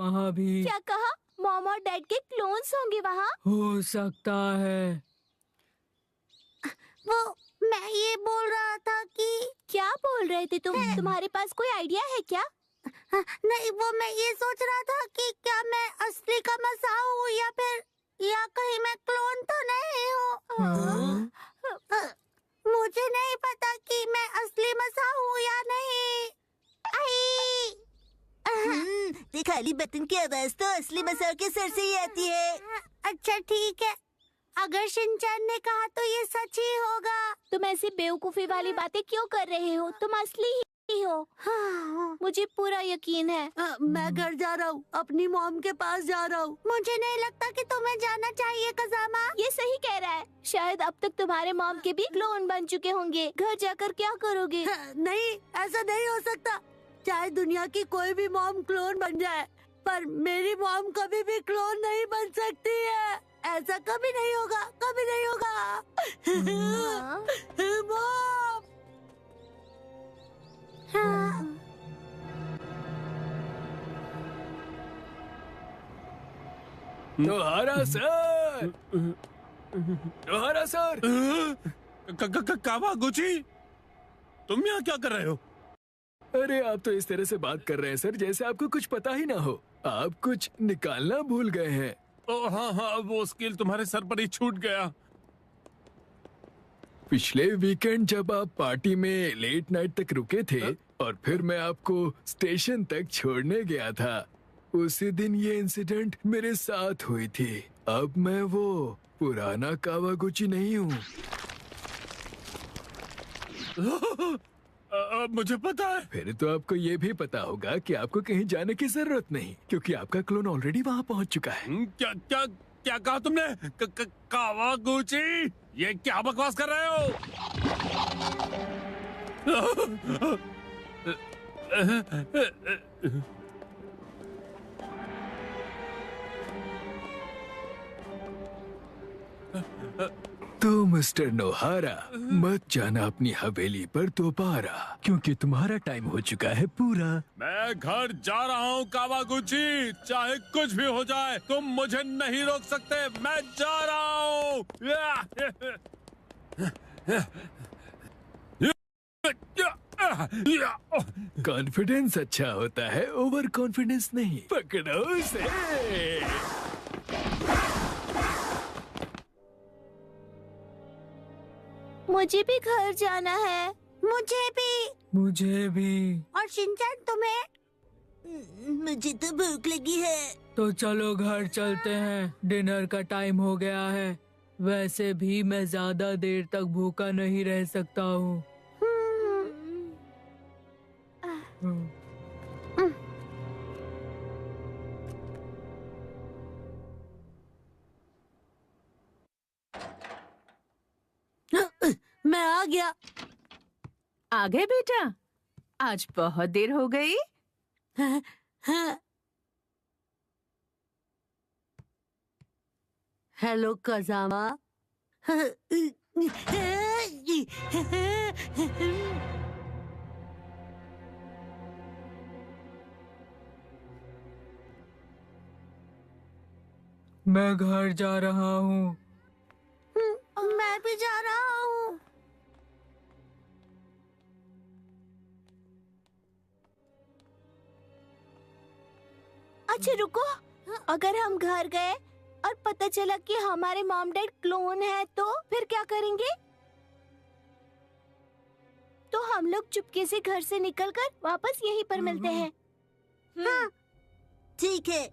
वहाँ भी। क्या कहा? मॉम और डैड के क्लोन्स होंगे वहाँ? हो सकता है। वो मैं ये बोल रहा था कि क्या बोल रहे थे तुम? तुम्हारे पास कोई आइडिया है क्या? नहीं, वो मैं ये सोच रहा था कि क्या मैं असली का मसाह हूँ या कहीं मैं क्लोन तो नहीं हूँ। मुझे नहीं पता कि मैं असली मसाह हूँ या नहीं। ते खाली बटन की आवाज तो असली मसाह के सर से ही आती है। अच्छा ठीक है, अगर शिनचैन ने कहा तो ये सच ही होगा। तुम ऐसी बेवकूफी वाली बातें क्यों कर रहे हो? तुम असली ही हो। मुझे पूरा यकीन है। मैं घर जा रहा हूँ, अपनी मॉम के पास जा रहा हूँ। मुझे नहीं लगता कि तुम्हें जाना चाहिए कज़ामा। ये सही कह रहा है। शायद अब तक तुम्हारे मॉम के भी क्लोन बन चुके होंगे। घर जाकर क्या करोगे? नहीं, ऐसा नहीं हो सकता। चाहे दुनिया की कोई भी मॉम क्लोन बन जाए, पर मेरी मॉम कभी भी क्लोन नहीं बन सकती है। ऐसा कभी नहीं होगा, कभी नहीं होगा। मॉम! नोहारा sir, नोहारा sir. कावागुची, तुम यहाँ क्या कर रहे हो? अरे आप तो इस तरह से बात कर रहे हैं सर जैसे आपको कुछ पता ही ना हो। आप कुछ निकालना भूल गए हैं। ओ हाँ हाँ, वो स्किल तुम्हारे सर पर ही छूट गया। पिछले वीकेंड जब आप पार्टी में लेट नाइट तक रुके थे और फिर मैं आपको स्टेशन तक छोड़ने गया था, उसी दिन ये इंसिडेंट मेरे साथ हुई थी। अब मैं वो पुराना कावागुची नहीं हूँ। मुझे पता है। फिर तो आपको ये भी पता होगा कि आपको कहीं जाने की जरूरत नहीं, क्योंकि आपका क्लोन ऑलरेडी वहाँ पहुँच चुका है। क्या क्या क्या कहा तुमने? कावागुची, ये क्या बकवास कर रहे हो? तो मिस्टर नोहारा, मत जाना अपनी हवेली पर दोबारा, क्योंकि तुम्हारा टाइम हो चुका है पूरा। मैं घर जा रहा हूँ कावागुची, चाहे कुछ भी हो जाए तुम मुझे नहीं रोक सकते। मैं जा रहा हूँ। कॉन्फिडेंस अच्छा होता है, ओवर कॉन्फिडेंस नहीं। पकड़ो उसे। मुझे भी घर जाना है। मुझे भी। और शिनचैन तुम्हें? मुझे तो भूख लगी है। तो चलो घर चलते हैं, डिनर का टाइम हो गया है। वैसे भी मैं ज्यादा देर तक भूखा नहीं रह सकता हूँ। मैं आ गया। आ गए बेटा? आज बहुत देर हो गई। Hello Kazama. मैं घर जा रहा हूँ। मैं भी जा रहा हूँ। अच्छा रुको, अगर हम घर गए और पता चला कि हमारे मॉम डैड क्लोन है तो फिर क्या करेंगे? तो हम लोग चुपके से घर से निकलकर वापस यहीं पर मिलते हैं। ठीक है।